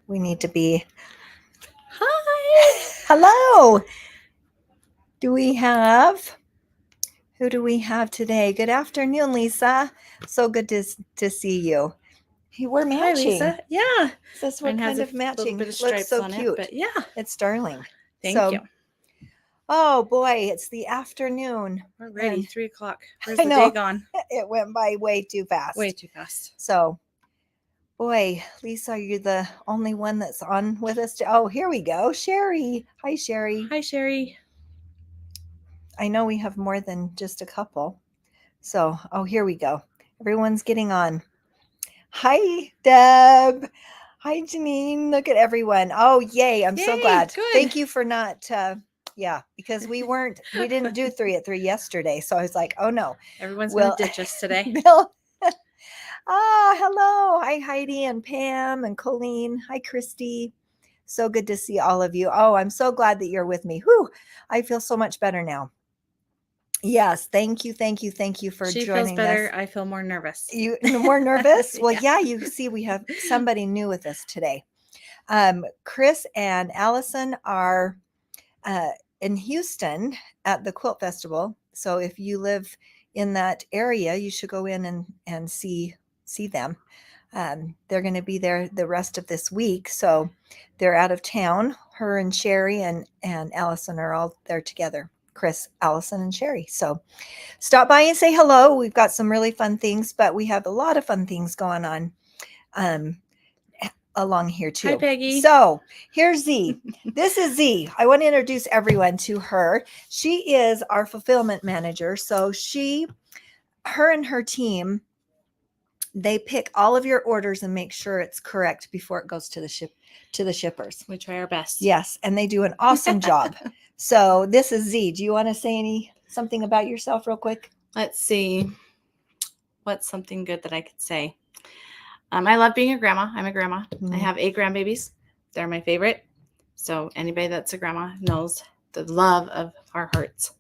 We need to be. Hi. Hello. Who do we have today? Good afternoon, Lisa. So good to see you. Hey, we're matching. Hi, Lisa. Yeah. This we're Mine has kind of little matching. bit of Looks stripes so on cute. it, but yeah. It's darling. Thank you. Oh boy, it's the afternoon. We're ready. And 3 o'clock. Where's I the know. day gone? It went by way too fast. Way too fast. So, boy, Lisa, are you the only one that's on with us? Oh, here we go. Sherry. Hi, Sherry. Hi, Sherry. I know we have more than just a couple. So, oh, here we go. Everyone's getting on. Hi, Deb. Hi, Janine. Look at everyone. Oh, yay. I'm so Yay, glad. good. Thank you for not, because we didn't do 3 at 3 yesterday. So I was like, oh no. Everyone's going to ditch us today. Bill. Hello. Hi, Heidi and Pam and Colleen. Hi, Christy. So good to see all of you. Oh, I'm so glad that you're with me. Whew, I feel so much better now. Yes, thank you for She joining feels better. us. I feel more nervous. You more nervous? Well, Yeah. you see, we have somebody new with us today. Chris and Allison are in Houston at the Quilt Festival. So if you live in that area, you should go in and see them. They're going to be there the rest of this week. So they're out of town. Her and Sherry and Allison are all there together. Chris, Allison, and Sherry. So stop by and say hello. We've got some really fun things, but we have a lot of fun things going on along here too. Hi, Peggy. So here's Z. This is Z. I want to introduce everyone to her. She is our fulfillment manager. So her and her team, they pick all of your orders and make sure it's correct before it goes to the shippers. We try our best. Yes, and they do an awesome job. So this is Z. Do you want to say something about yourself real quick? Let's see. What's something good that I could say? I love being a grandma. I'm a grandma. I have 8 grandbabies. They're my favorite. So anybody that's a grandma knows the love of our hearts.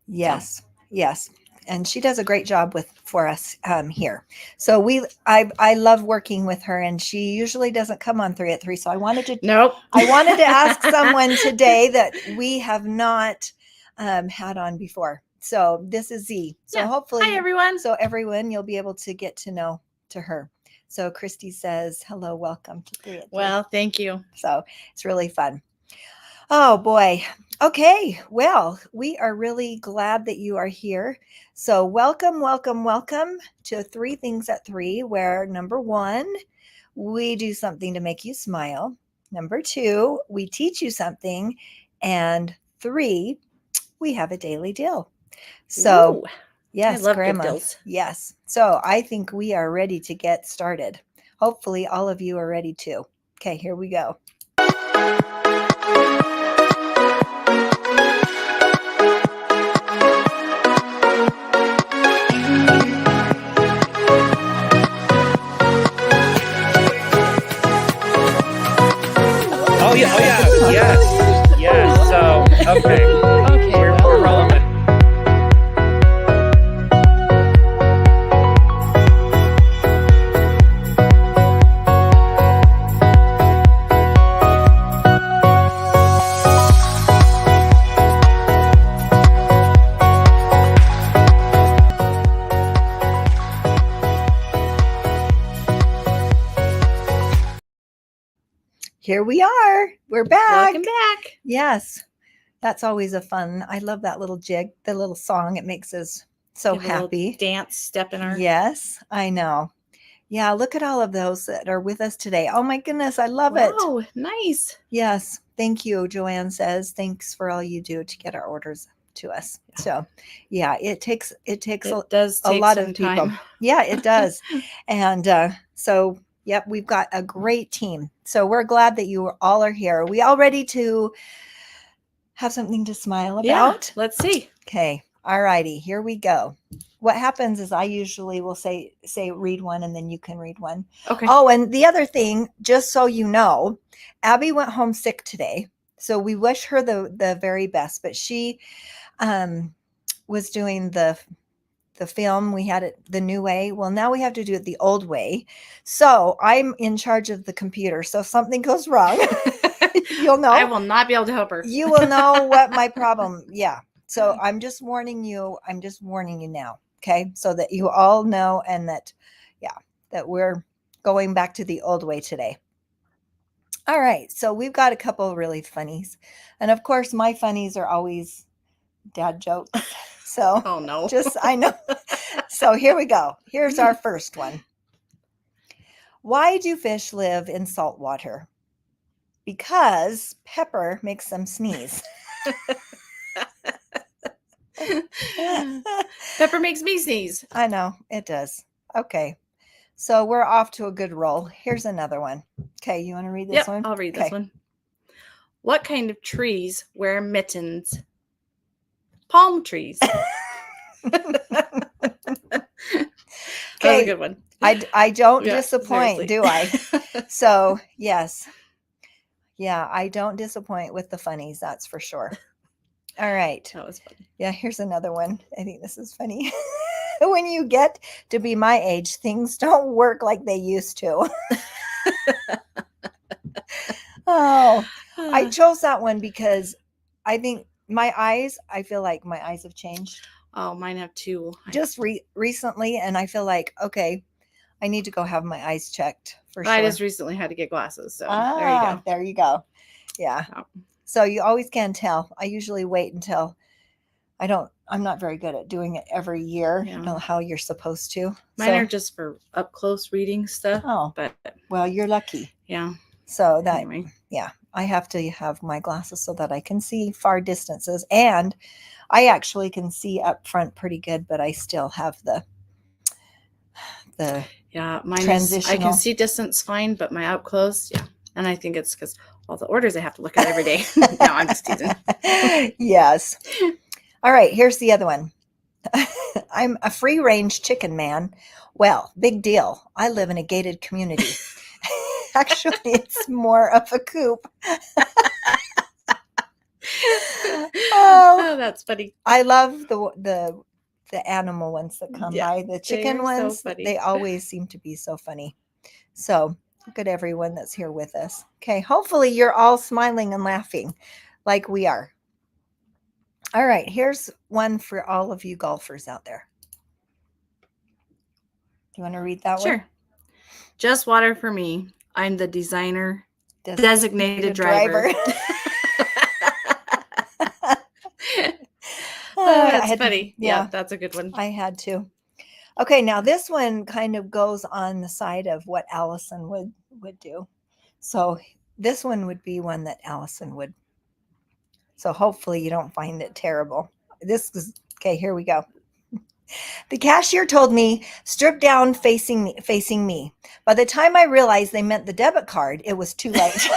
Yes. Yes. And she does a great job for us here. So I love working with her, and she usually doesn't come on 3 at 3. So I wanted to ask someone today that we have not had on before. So this is Z. So hopefully, hi everyone. So everyone, you'll be able to get to know her. So Christy says, hello, welcome to 3 at 3. Well, thank you. So it's really fun. Oh boy. Okay. Well, we are really glad that you are here. So welcome to 3 Things at 3, where number 1, we do something to make you smile. Number 2, we teach you something. And 3, we have a daily deal. So yes, I love Grandma. good deals. Yes. So I think we are ready to get started. Hopefully all of you are ready too. Okay, here we go. Oh yeah, yes. So okay, we're rolling with. Here we are. We're back. Welcome back. Yes. That's always a fun. I love that little jig, the little song. It makes us so Give a happy. little dance step in our. Yes, I know. Yeah, look at all of those that are with us today. Oh my goodness, I love it. Oh, nice. Yes, thank you. Joanne says, thanks for all you do to get our orders to us. So yeah, it takes a lot of people. Time. Yeah, it does. And so yep, we've got a great team. So we're glad that you all are here. Are we all ready to have something to smile about? Yeah, let's see. Okay. All righty. Here we go. What happens is I usually will say read one, and then you can read one. Okay. Oh, and the other thing, just so you know, Abby went home sick today. So we wish her the very best, but she was doing the the film. We had it the new way. Well, now we have to do it the old way. So I'm in charge of the computer. So if something goes wrong, you'll know. I will not be able to help her. You will know what my problem. Yeah. So I'm just warning you. I'm just warning you now. Okay. So that you all know, and that, that we're going back to the old way today. All right. So we've got a couple really funnies. And of course, my funnies are always dad jokes. So Oh no. I know. So here we go. Here's our first one. Why do fish live in salt water? Because pepper makes them sneeze. Pepper makes me sneeze. I know it does. Okay. So we're off to a good roll. Here's another one. Okay. You want to read this Yep, one? I'll read Okay. this one. What kind of trees wear mittens? Palm trees. That was a good one. I don't Yeah, disappoint, seriously. do I? So, yes. Yeah, I don't disappoint with the funnies, that's for sure. All right. That was funny. Yeah, here's another one. I think this is funny. When you get to be my age, things don't work like they used to. Oh, I chose that one because I think I feel like my eyes have changed Oh, mine have two. just recently. And I feel like, okay, I need to go have my eyes checked for sure. I just recently had to get glasses, so there you go. There you go. Yeah. Oh. So you always can tell. I usually wait until I'm not very good at doing it every year, Yeah. you know, how you're supposed to. Mine are just for up close reading stuff. Oh, But well, you're lucky. yeah. So that, Anyway. yeah, I have to have my glasses so that I can see far distances. And I actually can see up front pretty good, but I still have the Yeah, mine is, I transitional. can see distance fine, but my up close, yeah. And I think it's because all the orders I have to look at every day. No, I'm just teasing. Yes. All right, here's the other one. I'm a free range chicken man. Well, big deal. I live in a gated community. Actually, it's more of a coop. Oh, that's funny. I love the animal ones that come Yeah, by. The chicken they are so ones, funny. they always seem to be so funny. So look at everyone that's here with us. Okay, hopefully you're all smiling and laughing like we are. All right, here's one for all of you golfers out there. Do you want to read that one? Sure. Just water for me. I'm the designated driver. Oh, that's funny. Yeah, that's a good one. I had to. Okay, now this one kind of goes on the side of what Allison would do. So this one would be one that Allison would. So hopefully you don't find it terrible. This is okay. Here we go. The cashier told me, strip down facing me. By the time I realized they meant the debit card, it was too late.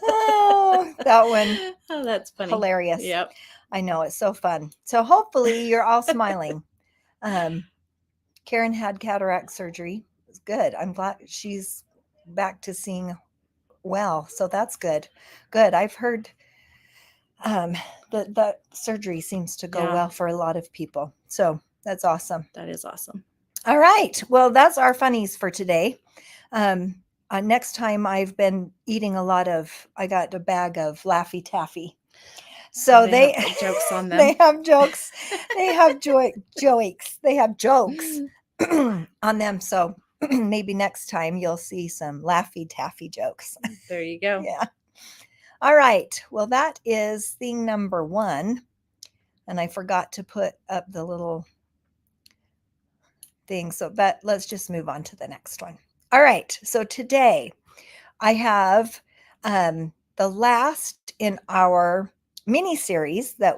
Oh, that one. Oh, that's funny. Hilarious. Yep. I know, it's so fun. So hopefully you're all smiling. Karen had cataract surgery. It's good. I'm glad she's back to seeing well. So that's good. Good. I've heard that surgery seems to go well for a lot of people. So that's awesome. That is awesome. All right. Well, that's our funnies for today. Next time I've been eating I got a bag of Laffy Taffy. So they have jokes on them. They have jokes. They have jokes. They have jokes on them. So maybe next time you'll see some Laffy Taffy jokes. There you go. Yeah. All right. Well, that is thing number 1. And I forgot to put up the little thing. But let's just move on to the next one. All right. So today I have the last in our mini series that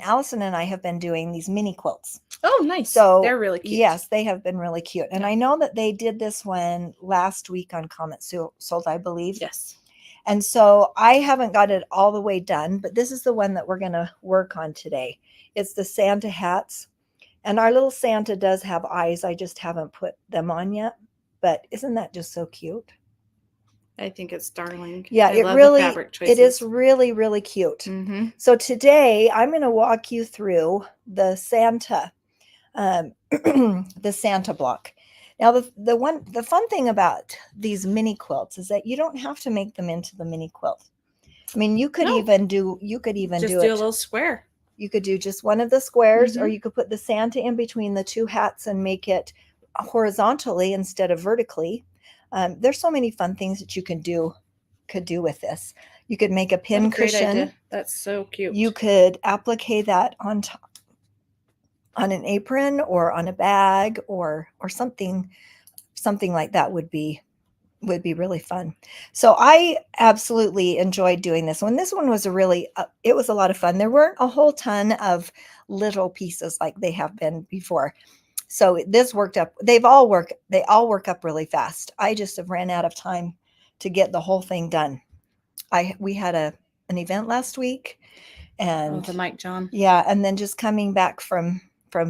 Allison and I have been doing these mini quilts. Oh, nice. So they're really cute. Yes, they have been really cute. And I know that they did this one last week on Comet Sold, I believe. Yes. And so I haven't got it all the way done, but this is the one that we're going to work on today. It's the Santa hats. And our little Santa does have eyes. I just haven't put them on yet. But isn't that just so cute? I think it's darling. Yeah, I it love really, the fabric it is choices. really, really cute. Mm-hmm. So today I'm going to walk you through the Santa, the Santa block. Now, the fun thing about these mini quilts is that you don't have to make them into the mini quilt. I mean, you could No. even do Just do do it. a little square. You could do just one of the squares, or Mhm. you could put the Santa in between the two hats and make it horizontally instead of vertically. There's so many fun things that you could do with this. You could make a What pin a great cushion. idea. That's so cute. You could applique that on top, on an apron or on a bag or something like that would be really fun. So I absolutely enjoyed doing this one. This one was it was a lot of fun. There weren't a whole ton of little pieces like they have been before. So this worked up. They all work up really fast. I just have ran out of time to get the whole thing done. We had an event last week, and the Mike John. yeah, and then just coming back from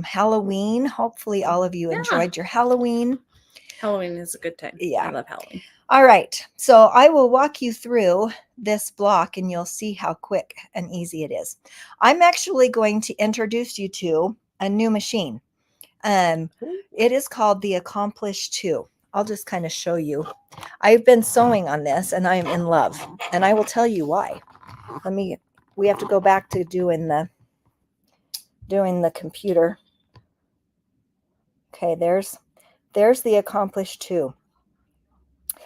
Halloween. Hopefully all of you enjoyed your Halloween. Halloween is a good time. Yeah. I love Halloween. All right. So I will walk you through this block and you'll see how quick and easy it is. I'm actually going to introduce you to a new machine. It is called the Accomplish 2. I'll just kind of show you. I've been sewing on this and I am in love, and I will tell you why. We have to go back to doing the computer. Okay, there's the Accomplish 2.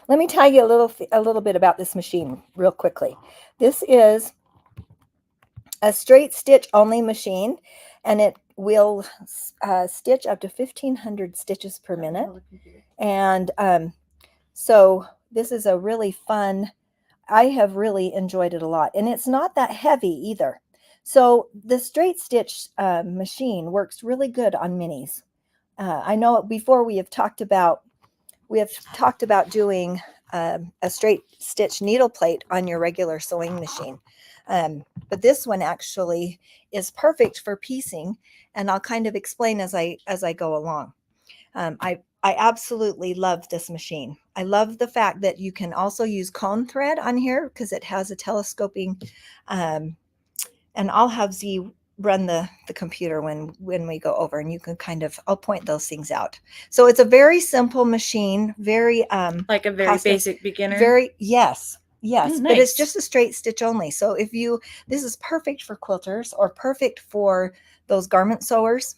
Let me tell you a little bit about this machine real quickly. This is a straight stitch only machine, and it will stitch up to 1,500 stitches per minute. And so this is a really fun. I have really enjoyed it a lot, and it's not that heavy either. So the straight stitch machine works really good on minis. I know before we have talked about doing a straight stitch needle plate on your regular sewing machine. But this one actually is perfect for piecing, and I'll kind of explain as I go along. I absolutely love this machine. I love the fact that you can also use cone thread on here because it has a telescoping, and I'll have Z run the computer when we go over, and you can I'll point those things out. So it's a very simple machine, very like a very basic beginner. Yes, Oh, but it's nice. just a straight stitch only. So this is perfect for quilters or perfect for those garment sewers.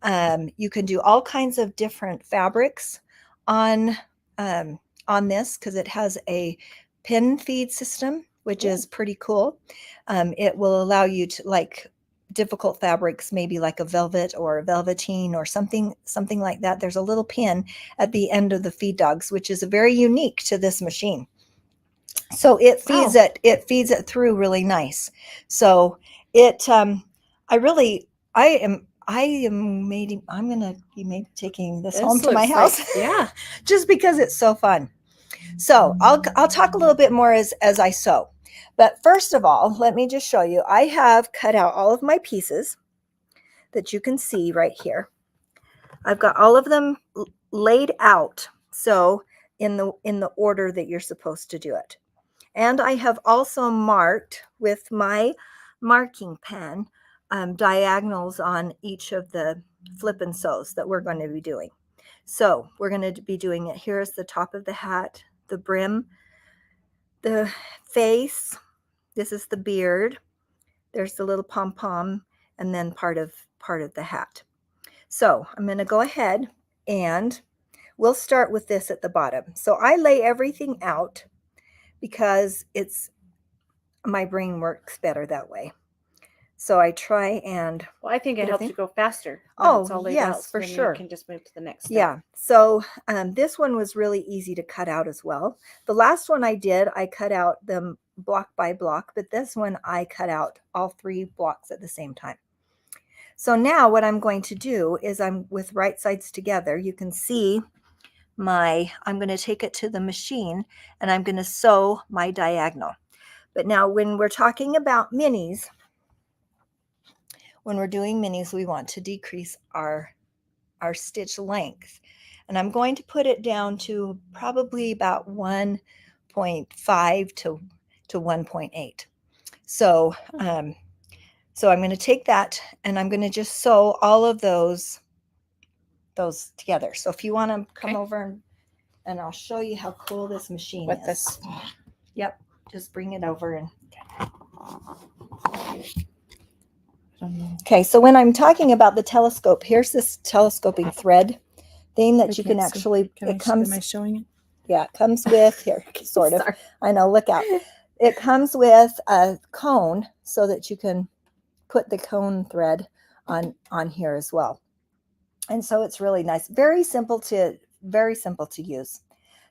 You can do all kinds of different fabrics on this because it has a pin feed system, which is pretty cool. It will allow you to, like, difficult fabrics, maybe like a velvet or a velveteen or something like that. There's a little pin at the end of the feed dogs, which is very unique to this machine. So it feeds it through really nice. So I'm gonna be taking this home to my house. Yeah. Just because it's so fun. So I'll talk a little bit more as I sew. But first of all, let me just show you. I have cut out all of my pieces that you can see right here. I've got all of them laid out, so in the order that you're supposed to do it. And I have also marked with my marking pen diagonals on each of the flip and sews that we're going to be doing. So we're going to be doing it. Here's the top of the hat, the brim, the face. This is the beard. There's the little pom-pom, and then part of the hat. So I'm going to go ahead and we'll start with this at the bottom. So I lay everything out because my brain works better that way. So I try and... Well, I think it helps you go faster. Oh, yes, for sure. You can just move to the next step. Yeah. So this one was really easy to cut out as well. The last one I did, I cut out them block by block, but this one I cut out all 3 blocks at the same time. So now what I'm going to do is I'm with right sides together. You can see I'm going to take it to the machine and I'm going to sew my diagonal. But now when we're talking about minis, when we're doing minis, we want to decrease our stitch length. And I'm going to put it down to probably about 1.5 1.5 to 1.8. So, so I'm going to take that and I'm going to just sew all of those together. So if you want to come Okay. over and I'll show you how cool this machine With is. this. Yep. Just bring it over and. Okay. So when I'm talking about the telescope, here's this telescoping thread thing that you can actually, it comes, Am I showing it? yeah, it comes with here, sort of. Sorry. I know, look out. It comes with a cone so that you can put the cone thread on here as well. And so it's really nice. Very simple to use.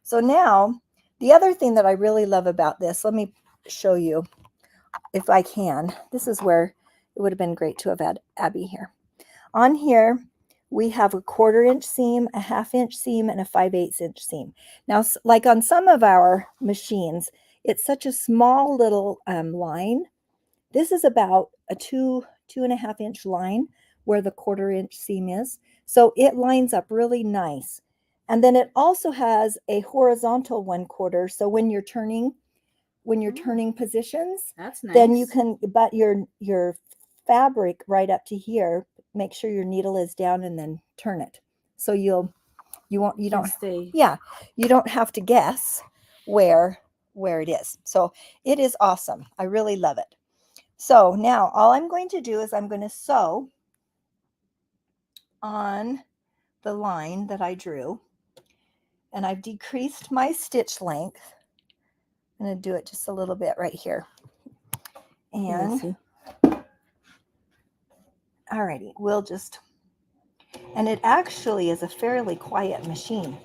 So now the other thing that I really love about this, let me show you if I can. This is where it would have been great to have had Abby here. On here, we have a 1/4 inch seam, a 1/2 inch seam, and a 5/8 inch seam. Now, like on some of our machines, it's such a small little line. This is about a 2.5 inch line where the 1/4 inch seam is. So it lines up really nice. And then it also has a horizontal 1/4. So when you're turning positions, That's nice. then you can, but your fabric right up to here, make sure your needle is down and then turn it. So you don't stay. Yeah, you don't have to guess where it is. So it is awesome. I really love it. So now all I'm going to do is I'm going to sew on the line that I drew, and I've decreased my stitch length. I'm going to do it just a little bit right here. And alrighty, we'll just, and it actually is a fairly quiet machine.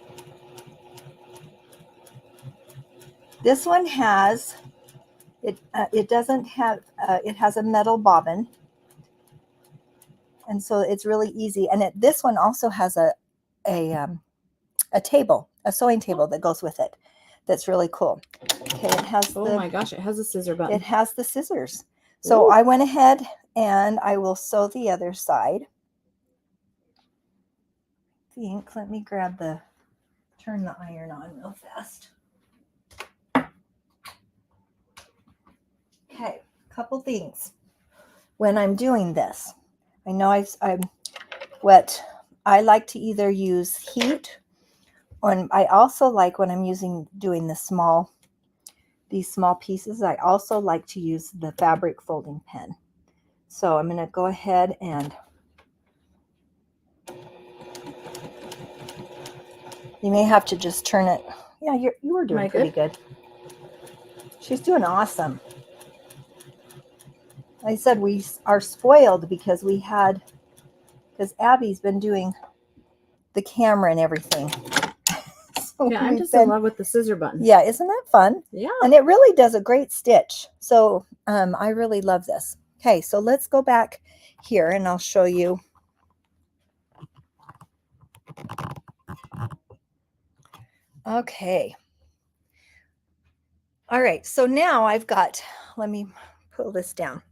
This one has, it doesn't have, it has a metal bobbin. And so it's really easy. And this one also has a table, a sewing table that goes with it. That's really cool. Okay, it has Oh my gosh, it has a scissor button. It has the scissors. So I went ahead and I will sew the other side. Let me turn the iron on real fast. Okay, couple things. When I'm doing this, I know what I like to either use heat, or I also like when I'm doing these small pieces, I also like to use the fabric folding pen. So I'm going to go ahead and you may have to just turn it. Yeah, you were doing pretty good. She's doing awesome. I said we are spoiled because Abby's been doing the camera and everything. So yeah, I'm just in love with the scissor button. Yeah, isn't that fun? Yeah. And it really does a great stitch. So I really love this. Okay, so let's go back here and I'll show you. Okay. All right, so now I've got, let me pull this down.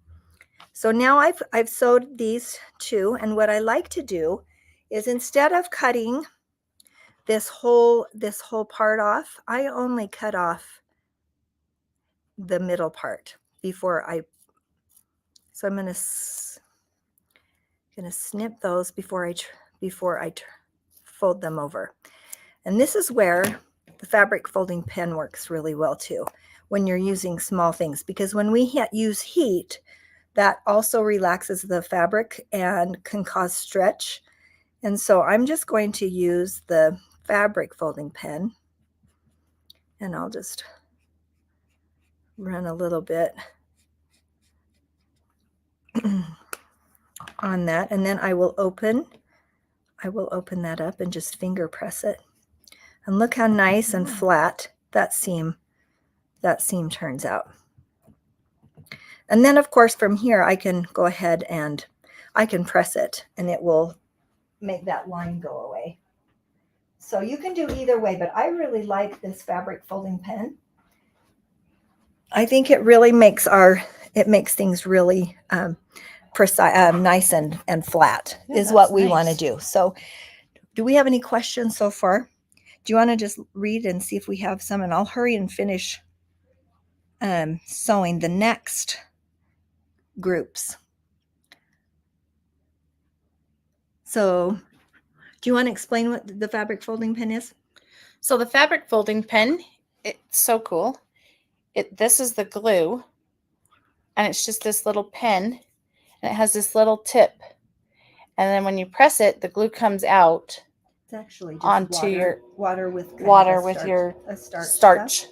So now I've sewed these two, and what I like to do is instead of cutting this whole part off, I only cut off the middle part before so I'm gonna snip those before I fold them over. And this is where the fabric folding pen works really well too, when you're using small things, because when we use heat, that also relaxes the fabric and can cause stretch. And so I'm just going to use the fabric folding pen, and I'll just run a little bit on that, and then I will open that up and just finger press it. And look how nice and flat that seam turns out. And then of course from here I can go ahead and I can press it and it will make that line go away. So you can do either way, but I really like this fabric folding pen. I think it really makes things really precise, nice and flat, is what we want to do. So do we have any questions so far? Do you want to just read and see if we have some, and I'll hurry and finish sewing the next groups. So do you want to explain what the fabric folding pen is? So the fabric folding pen, it's so cool. This is the glue, and it's just this little pen, and it has this little tip. And then when you press it, the glue comes out. It's actually just onto your water with your a starch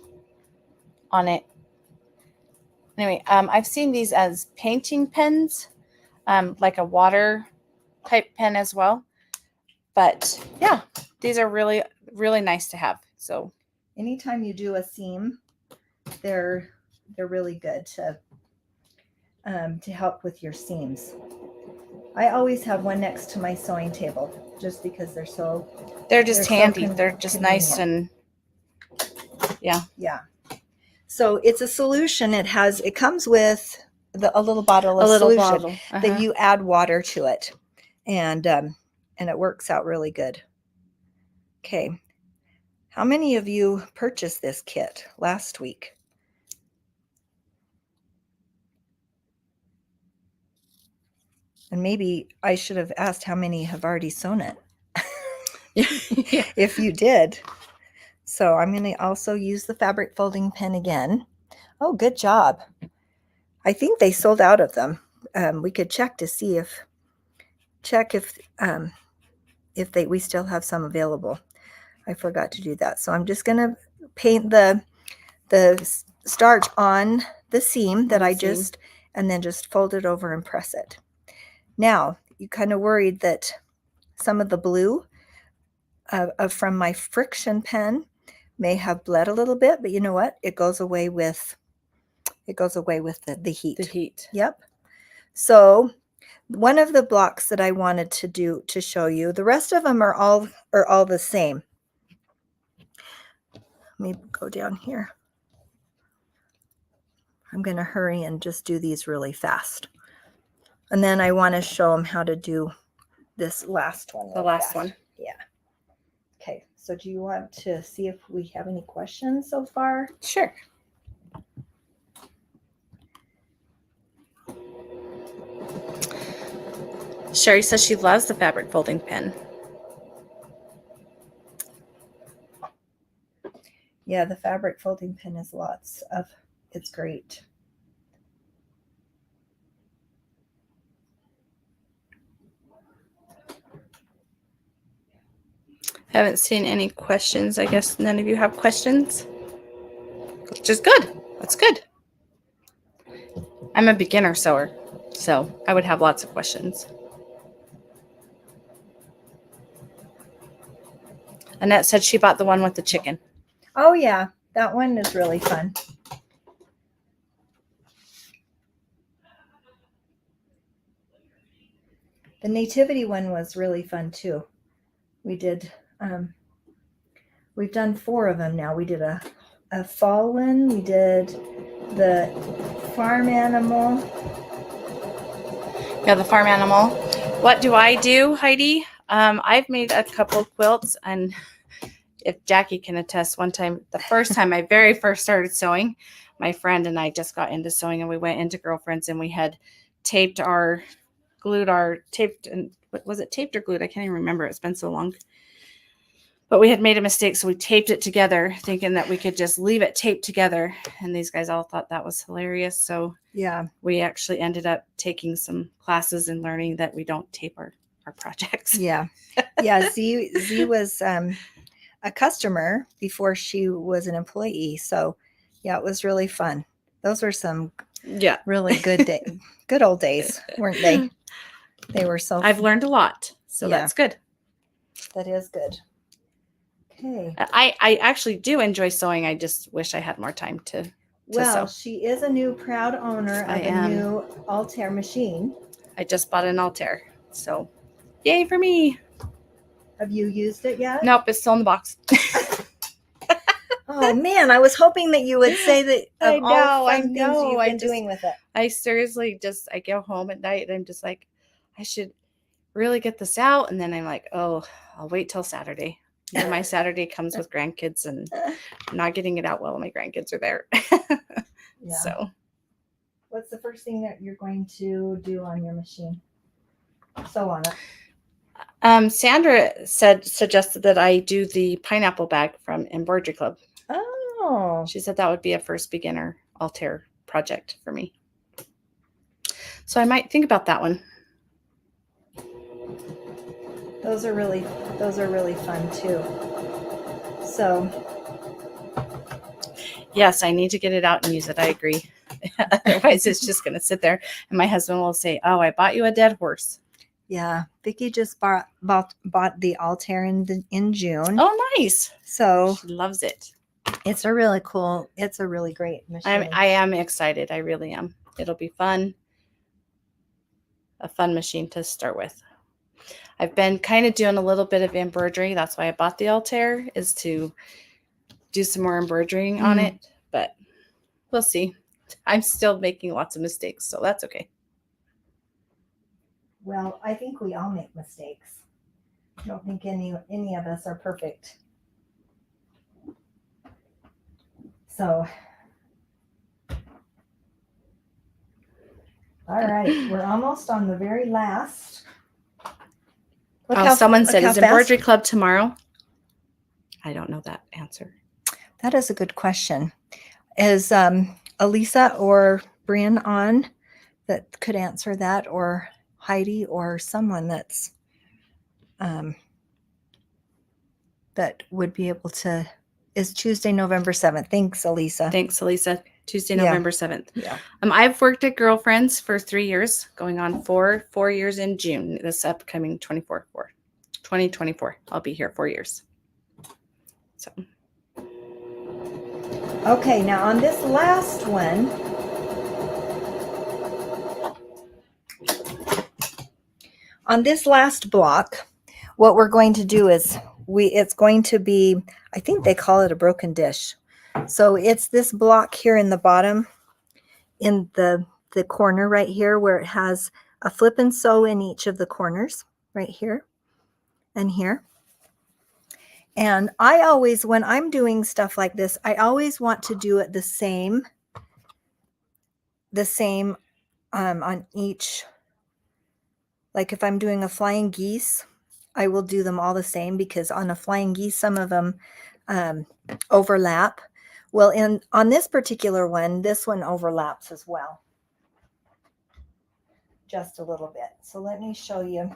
on it. Anyway, I've seen these as painting pens, like a water type pen as well. But yeah, these are really, really nice to have. So anytime you do a seam, they're really good to help with your seams. I always have one next to my sewing table just because they're just handy. They're just nice and yeah. So it's a solution. It comes with a little bottle of solution that you add water to it, and it works out really good. Okay, how many of you purchased this kit last week? And maybe I should have asked how many have already sewn it. Yeah. If you did. So I'm going to also use the fabric folding pen again. Oh, good job. I think they sold out of them. We could check to see if we still have some available. I forgot to do that. So I'm just going to paint the starch on the seam that and then just fold it over and press it. Now, you kind of worried that some of the blue from my friction pen may have bled a little bit, but you know what? It goes away with the heat. The heat. Yep. So one of the blocks that I wanted to show you, the rest of them are all the same. Let me go down here. I'm going to hurry and just do these really fast. And then I want to show them how to do this last one. The last one. Yeah. Okay. So do you want to see if we have any questions so far? Sure. Sherry says she loves the fabric folding pen. Yeah, the fabric folding pen is it's great. Haven't seen any questions. I guess none of you have questions, which is good. That's good. I'm a beginner sewer, so I would have lots of questions. Annette said she bought the one with the chicken. Oh yeah, that one is really fun. The nativity one was really fun too. We did we've done 4 of them now. We did a fall one, we did the farm animal. Yeah, the farm animal. What do I do, Heidi? I've made a couple quilts, and if Jackie can attest, one time, the first time I very first started sewing, my friend and I just got into sewing, and we went into Girlfriends, and we had taped or glued or taped or glued? I can't even remember. It's been so long. But we had made a mistake, so we taped it together, thinking that we could just leave it taped together. And these guys all thought that was hilarious. So yeah, we actually ended up taking some classes and learning that we don't tape our projects. Yeah. Yeah. Z was a customer before she was an employee. So yeah, it was really fun. Those were some really good old days, weren't they? They were so I've learned a lot. So that's good. That is good. Okay. I actually do enjoy sewing. I just wish I had more time to sew. She is a new proud owner of a new Altair machine. I just bought an Altair. So yay for me. Have you used it yet? Nope, it's still in the box. Oh man, I was hoping that you would say that I know you've been doing with it. I seriously I go home at night and I'm just like, I should really get this out. And then I'm like, oh, I'll wait till Saturday. And my Saturday comes with grandkids, and I'm not getting it out while my grandkids are there. Yeah. So What's the first thing that you're going to do on your machine? Sew on it. Sandra suggested that I do the pineapple bag from Embroidery Club. Oh. She said that would be a first beginner Altair project for me. So I might think about that one. Those are really fun too. So Yes, I need to get it out and use it. I agree. Otherwise, it's just going to sit there, and my husband will say, "Oh, I bought you a dead horse." yeah, Vicki just bought the Altair in June. Oh, nice! So She loves it. it's a really great machine. I am excited. I really am. It'll be fun. A fun machine to start with. I've been kind of doing a little bit of embroidery. That's why I bought the Altair, is to do some more embroidering on it. But we'll see. I'm still making lots of mistakes, so that's okay. Well, I think we all make mistakes. I don't think any of us are perfect. So, all right, we're almost on the very last. Someone said, how "Is Embroidery Club tomorrow?" I don't know that answer. That is a good question. Is Elisa or Brian on that could answer that, or Heidi, or someone that's that would be able to? Is Tuesday, November 7th. Thanks, Elisa. Thanks, Elisa. Tuesday, Yeah. November 7th. Yeah. I've worked at Girlfriends for 3 years, going on 4 years in June. This upcoming 2024. I'll be here 4 years. So. Okay, now on this last one, on this last block, what we're going to do is it's going to be, I think they call it a broken dish. So it's this block here in the bottom, in the corner right here, where it has a flip and sew in each of the corners, right here and here. And I always, when I'm doing stuff like this, I always want to do it the same on each. Like if I'm doing a flying geese, I will do them all the same, because on a flying geese, some of them overlap. Well, on this particular one, this one overlaps as well, just a little bit. So let me show you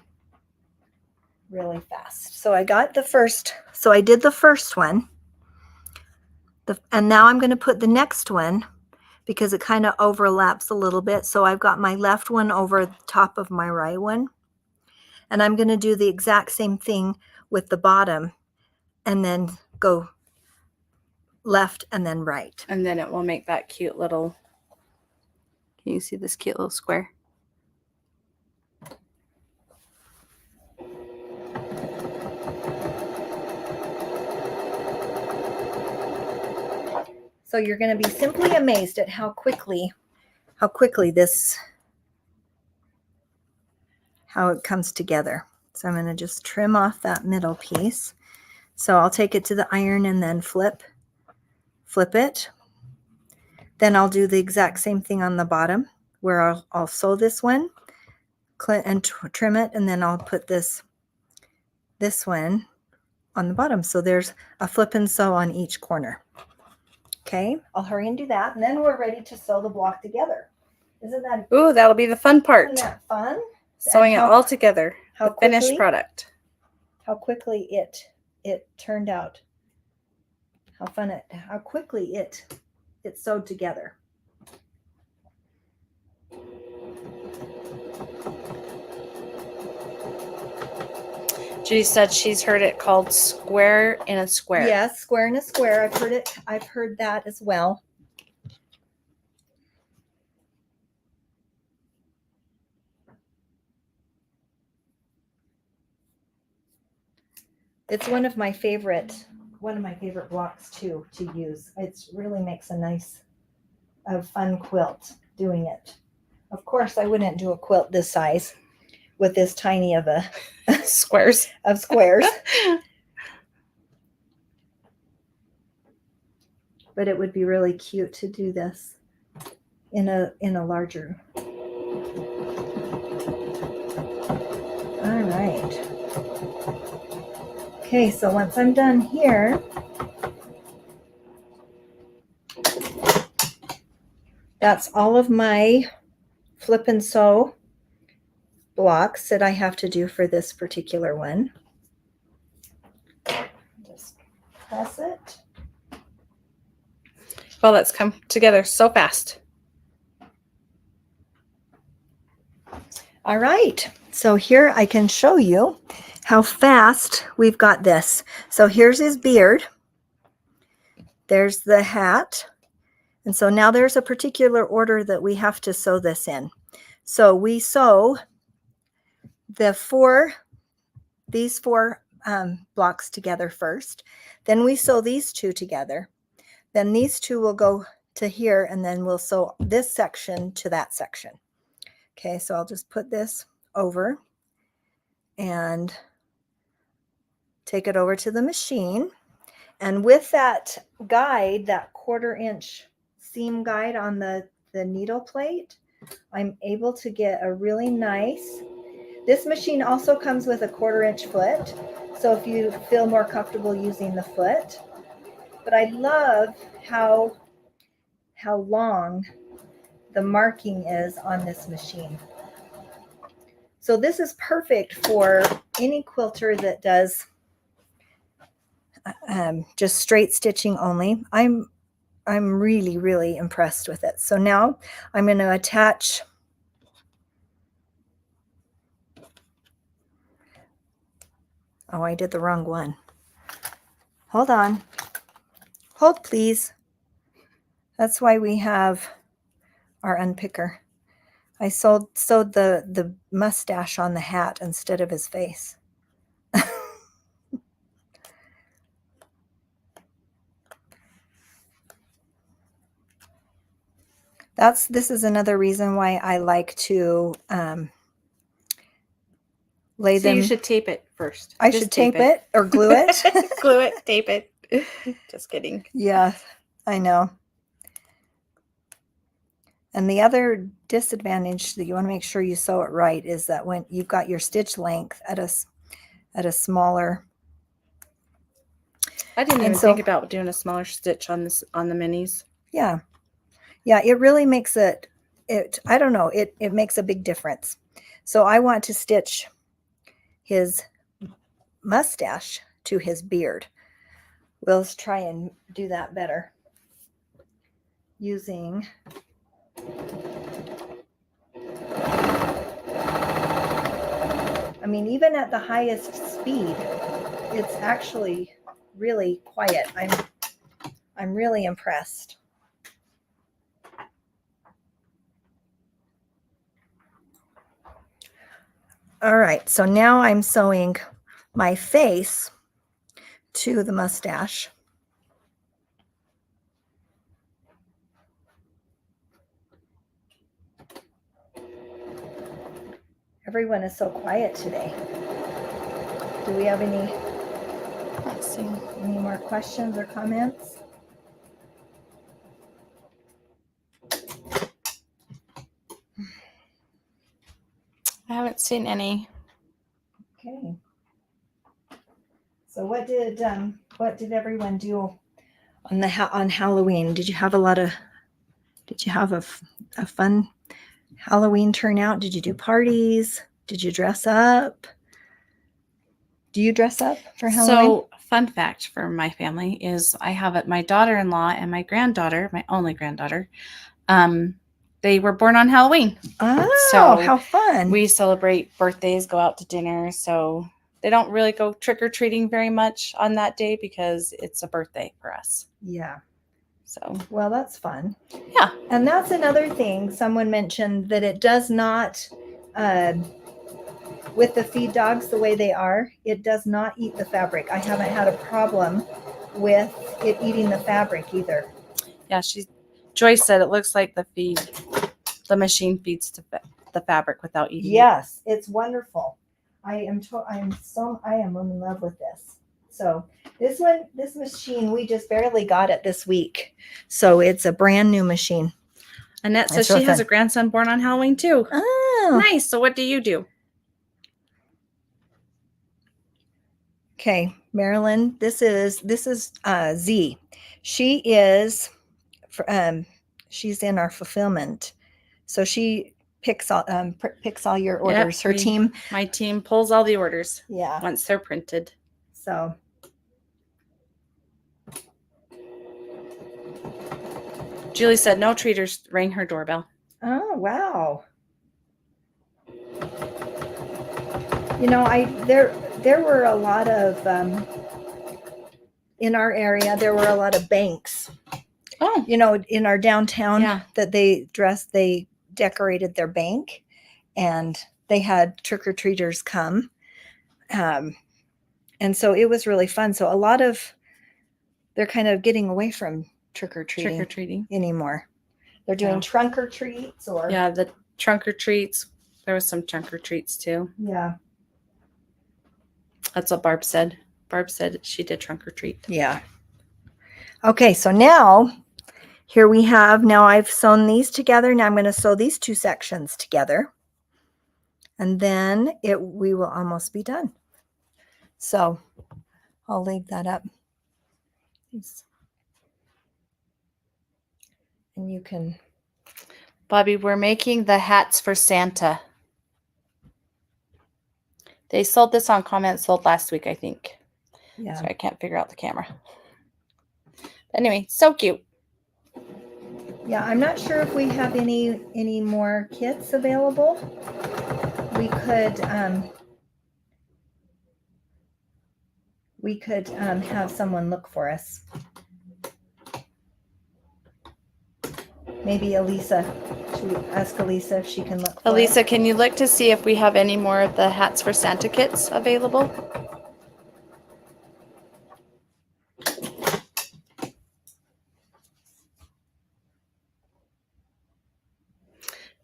really fast. So I got the first, so I did the first one, and now I'm going to put the next one, because it kind of overlaps a little bit. So I've got my left one over the top of my right one, and I'm going to do the exact same thing with the bottom, and then go left and then right. And then it will make that cute little, can you see this cute little square? So you're going to be simply amazed at how quickly how it comes together. So I'm going to just trim off that middle piece. So I'll take it to the iron and then flip it. Then I'll do the exact same thing on the bottom, where I'll sew this one and trim it, and then I'll put this one on the bottom. So there's a flip and sew on each corner. Okay, I'll hurry and do that, and then we're ready to sew the block together. Isn't that? Ooh, that'll be the fun part. Isn't that fun? Sewing it all together. The finished quickly- product. How quickly it turned out. How quickly it sewed together. Judy said she's heard it called square in a square. Yes, square in a square. I've heard that as well. It's one of my favorite blocks too to use. It really makes a fun quilt doing it. Of course, I wouldn't do a quilt this size with this tiny of a Squares. of squares. But it would be really cute to do this. in a larger. All right. Okay, so once I'm done here, that's all of my flip and sew blocks that I have to do for this particular one. Just press it. Well, that's come together so fast. All right, so here I can show you how fast we've got this. So here's his beard. There's the hat. And so now there's a particular order that we have to sew this in. So we sew these four blocks together first. Then we sew these two together. Then these two will go to here, and then we'll sew this section to that section. Okay, so I'll just put this over and take it over to the machine. And with that guide, that 1/4 inch seam guide on the needle plate, I'm able to get a really nice, this machine also comes with a 1/4 inch foot. So if you feel more comfortable using the foot, but I love how long the marking is on this machine. So this is perfect for any quilter that does just straight stitching only. I'm really, really impressed with it. So now I'm going to attach oh, I did the wrong one. Hold on. Hold, please. That's why we have our unpicker. I sewed the mustache on the hat instead of his face. This is another reason why I like to lay So them. you should tape it first. I Just should tape it or glue it. Glue it, tape it. Just kidding. Yeah, I know. And the other disadvantage that you want to make sure you sew it right is that when you've got your stitch length at a smaller. I didn't And even so- think about doing a smaller stitch on the minis. Yeah. Yeah, it really makes I don't know, it makes a big difference. So I want to stitch his mustache to his beard. We'll try and do that better using I mean, even at the highest speed, it's actually really quiet. I'm really impressed. All right, so now I'm sewing my face to the mustache. Everyone is so quiet today. Do we have any Let's see. any more questions or comments? I haven't seen any. Okay. So what did everyone do on Halloween? Did you have a fun Halloween turnout? Did you do parties? Did you dress up? Do you dress up for Halloween? So, fun fact for my family is I have my daughter-in-law and my granddaughter, my only granddaughter. They were born on Halloween. Oh, So how fun. We celebrate birthdays, go out to dinner. So they don't really go trick-or-treating very much on that day because it's a birthday for us. Yeah. So, Well, that's fun. yeah. And that's another thing. Someone mentioned that it does not, with the feed dogs the way they are, it does not eat the fabric. I haven't had a problem with it eating the fabric either. Yeah, Joyce said it looks like the machine feeds to the fabric without eating it. Yes, it's wonderful. I am in love with this. So this machine, we just barely got it this week. So it's a brand new machine. Annette says That's really she has fun. a grandson born on Halloween too. Oh, Nice. So what do you do? okay, Marilyn. This is Z. She is, she's in our fulfillment, so she picks all your orders. Her team. My team pulls all the orders. Yeah. Once they're printed. So. Julie said no treaters rang her doorbell. Oh, wow. You know, there were a lot of in our area. There were a lot of banks. Oh, You know, in our downtown, Yeah. that they decorated their bank, and they had trick-or-treaters come, and so it was really fun. So a lot of, they're kind of getting away from trick-or-treating anymore. They're doing Yeah. trunk or treats, or yeah, the trunk or treats. There was some trunk or treats too. yeah. That's what Barb said. Barb said she did trunk or treat. Yeah. Okay, so now here we have, now I've sewn these together. Now I'm going to sew these two sections together, and then we will almost be done. So I'll leave that up. And you can. Bobby, we're making the hats for Santa. They sold this on comments sold last week, I think. Yeah. Sorry, I can't figure out the camera. Anyway, so cute. Yeah, I'm not sure if we have any more kits available. We could have someone look for us. Maybe Elisa. Should we ask Elisa if she can look for Elisa, us? can you look to see if we have any more of the hats for Santa kits available?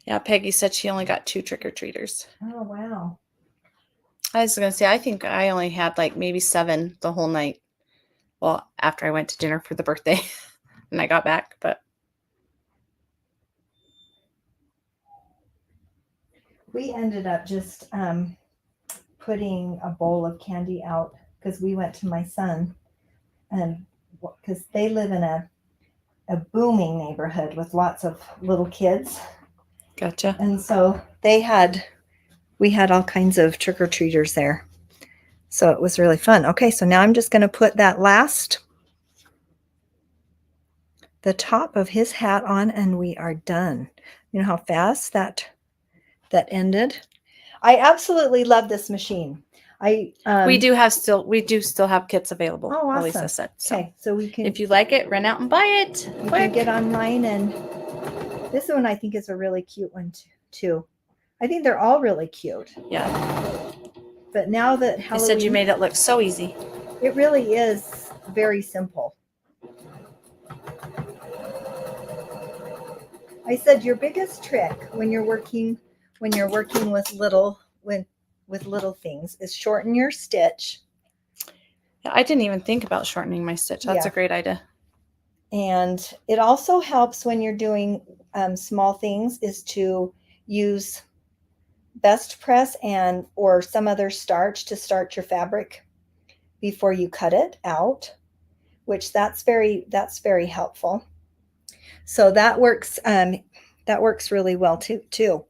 Yeah, Peggy said she only got 2 trick-or-treaters. Oh, wow. I was going to say, I think I only had like maybe 7 the whole night. Well, after I went to dinner for the birthday and I got back, but. We ended up just putting a bowl of candy out because we went to my son, and because they live in a booming neighborhood with lots of little kids. Gotcha. And so we had all kinds of trick-or-treaters there. So it was really fun. Okay, so now I'm just going to put the top of his hat on, and we are done. You know how fast that ended? I absolutely love this machine. We do still have kits available. Oh, awesome. Elisa said. So okay, so we can. if you like it, run out and buy it. You can get online, and this one I think is a really cute one too. I think they're all really cute. Yeah. But now that Halloween, I said you made it look so easy. It really is very simple. I said your biggest trick when you're working with little things is shorten your stitch. Yeah, I didn't even think about shortening my stitch. That's a great idea. And it also helps when you're doing small things is to use best press or some other starch to start your fabric before you cut it out, which that's very helpful. So that works really well too.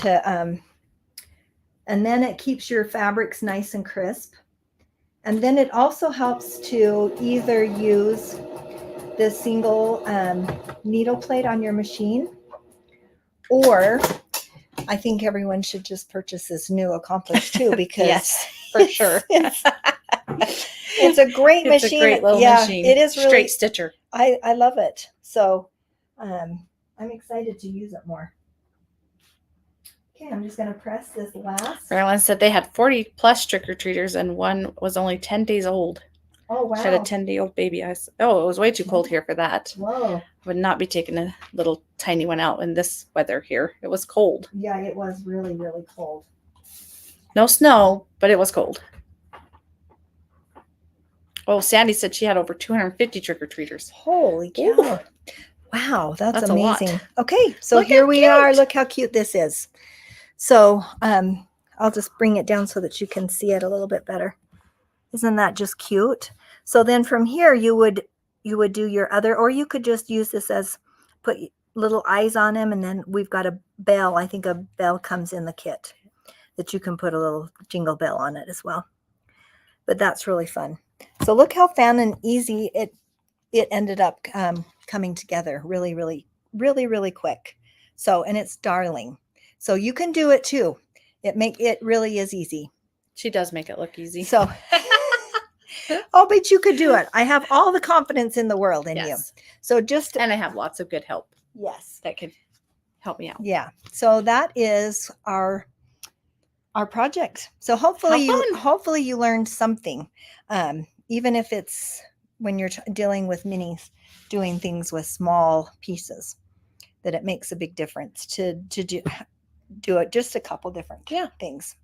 And then it keeps your fabrics nice and crisp. And then it also helps to either use the single needle plate on your machine, or I think everyone should just purchase this new Accomplish too, because yes, for sure. It's a great machine. It's a great little machine. It is really straight stitcher. I love it. So I'm excited to use it more. Okay, I'm just going to press this last. Marilyn said they had 40 plus trick-or-treaters and one was only 10 days old. Oh, wow. She had a 10-day-old baby. It was way too cold here for that. Whoa. I would not be taking a little tiny one out in this weather here. It was cold. Yeah, it was really, really cold. No snow, but it was cold. Oh, Sandy said she had over 250 trick-or-treaters. Holy cow. Ooh. Wow, that's That's a lot. amazing. Okay, so Look here how we are. cute. Look how cute this is. So I'll just bring it down so that you can see it a little bit better. Isn't that just cute? So then from here you would do your other, or you could just use this as put little eyes on him, and then we've got a bell. I think a bell comes in the kit that you can put a little jingle bell on it as well. But that's really fun. So look how fun and easy it ended up coming together really, really, really, really quick. So, and it's darling. So you can do it too. It really is easy. She does make it look easy. So, oh, but you could do it. I have all the confidence in the world in you. So just, and I have lots of good help. Yes. That could help me out. Yeah. So that is our project. So hopefully you learned something. Even if it's when you're dealing with minis, doing things with small pieces, that it makes a big difference to do it just a couple different things.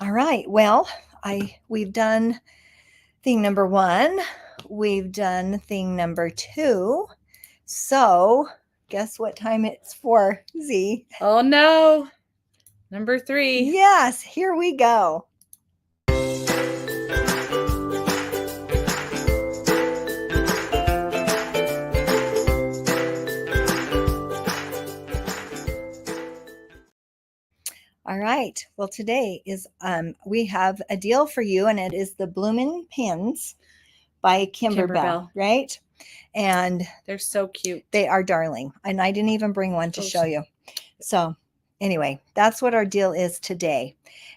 All right. Well, we've done thing number 1. We've done thing number 2. So guess what time it's for, Z? Oh no. Number 3. Yes, here we go. All right. Well, today is we have a deal for you, and it is the Bloomin' Pins by Kimberbell, right? And they're so cute. They are darling. And I didn't even bring one to show you. So anyway, that's what our deal is today.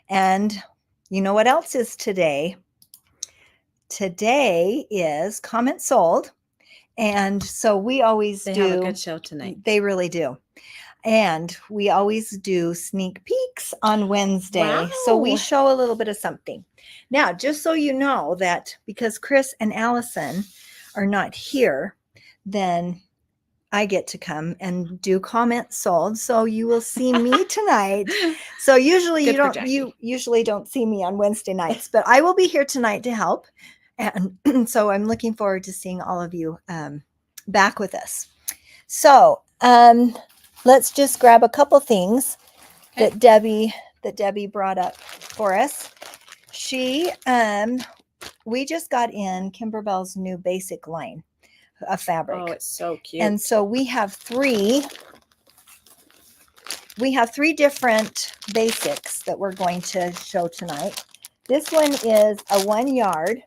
And you know what else is today? Today is Comment Sold. And so we always They have a good show tonight. They really do. And we always do sneak peeks on Wednesday. Wow. So we show a little bit of something. Now, just so you know that because Chris and Allison are not here, then I get to come and do Comment Sold. So you will see me tonight. So usually you usually don't see me on Wednesday nights, but I will be here tonight to help. And so I'm looking forward to seeing all of you back with us. So let's just grab a couple things that Debbie brought up for us. We just got in Kimberbell's new basic line of fabric. Oh, it's so cute. And so we have three different basics that we're going to show tonight. This one is a 1 yard.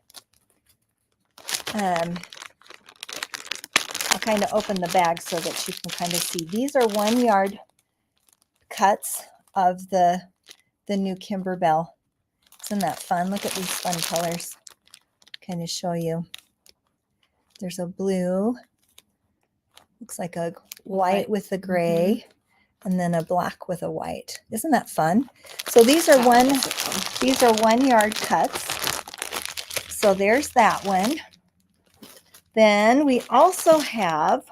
I'll kind of open the bag so that you can kind of see. These are 1 yard cuts of the new Kimberbell. Isn't that fun? Look at these fun colors. Kind of show you. There's a blue. Looks like a white with a gray. And then a black with a white. Isn't that fun? So these are 1 yard cuts. So there's that one. Then we also have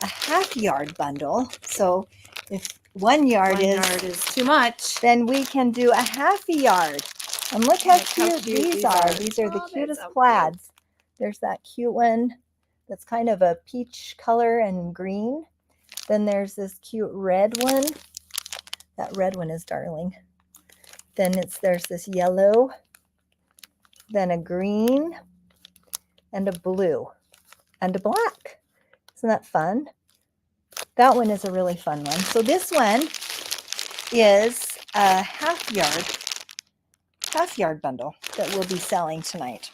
a half yard bundle. So if 1 yard is too much, then we can do a half a yard. And look how cute these are. These are the cutest plaids. There's that cute one that's kind of a peach color and green. Then there's this cute red one. That red one is darling. Then there's this yellow, then a green, and a blue, and a black. Isn't that fun? That one is a really fun one. So this one is a half yard bundle that we'll be selling tonight.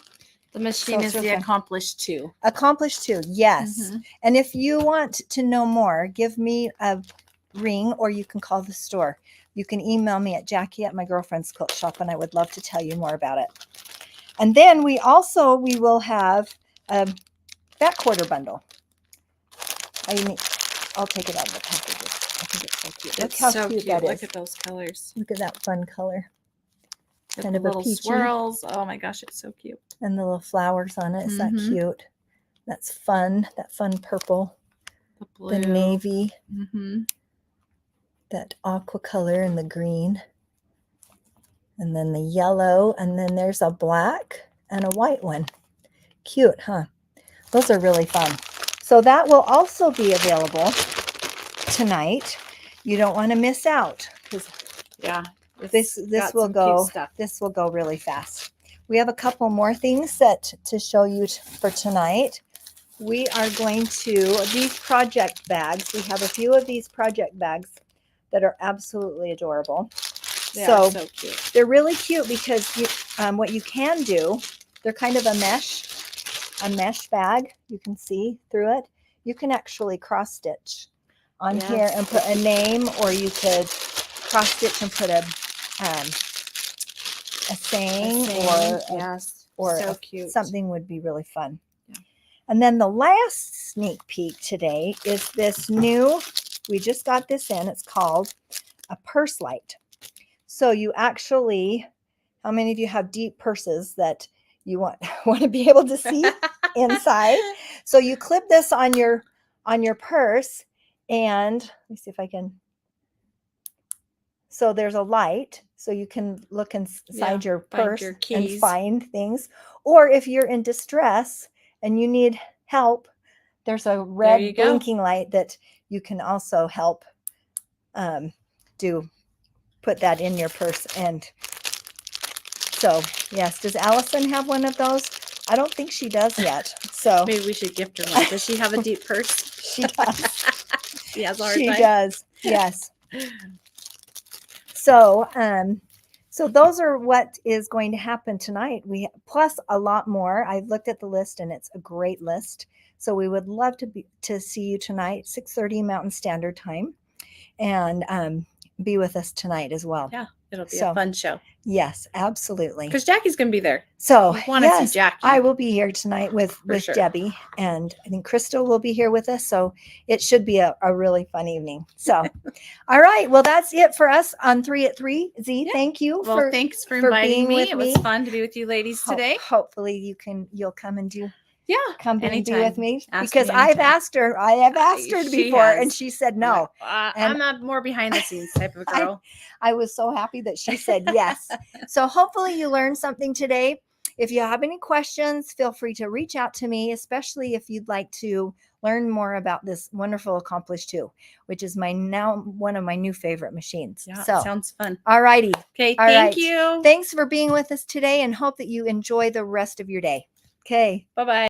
The machine is the Accomplish 2. Accomplish 2, yes. And if you want to know more, give me a ring, or you can call the store. You can email me at Jacki@mygirlfriend's.quilt-shop, and I would love to tell you more about it. And then we will have a fat quarter bundle. I'll take it out of the packages. I think it's so cute. Look how cute that is. Look at those colors. Look at that fun color. Kind of little swirls. Oh my gosh, it's so cute. And the little flowers on it. Is that cute? That's fun. That fun purple. The blue. The navy. That aqua color and the green. And then the yellow. And then there's a black and a white one. Cute, huh? Those are really fun. So that will also be available tonight. You don't want to miss out because Yeah. this will go really fast. We have a couple more things to show you for tonight. We are going to these project bags. We have a few of these project bags that are absolutely adorable. They are so cute. They're really cute because what you can do, they're kind of a mesh bag. You can see through it. You can actually cross stitch on here and put a name, or you could cross stitch and put a saying or so cute. Something would be really fun. Yeah. And then the last sneak peek today is this new, we just got this in, it's called a purse light. So you actually, how many of you have deep purses that you want to be able to see inside? So you clip this on your purse, and let me see if I can. So there's a light, so you can look inside your purse and find things. Or if you're in distress and you need help, there's a red blinking light that you can also help put that in your purse. And so, yes, does Allison have one of those? I don't think she does yet. So maybe we should gift her one. Does she have a deep purse? She does. She has a hard time. She does. Yes. So, so those are what is going to happen tonight. Plus a lot more. I've looked at the list and it's a great list. So we would love to see you tonight, 6:30 Mountain Standard Time, and be with us tonight as well. Yeah, it'll be a fun show. Yes, absolutely. Because Jackie's going to be there. So see Jackie. I will be here tonight with sure. Debbie, and I think Crystal will be here with us. So it should be a really fun evening. So, all right. Well, that's it for us on 3 at 3. Z, Yeah. thank you. Well, thanks for inviting me. It was me. fun to be with you ladies today. Hopefully you'll come and do. Yeah, come and be with me. Ask because me I have anytime. asked her before, and she said no. I'm not more behind the scenes type of girl. I was so happy that she said yes. So hopefully you learned something today. If you have any questions, feel free to reach out to me, especially if you'd like to learn more about this wonderful Accomplish 2, which is one of my new favorite machines. Yeah, so sounds fun. All righty. Okay, thank you. Thanks for being with us today, and hope that you enjoy the rest of your day. Okay. Bye-bye.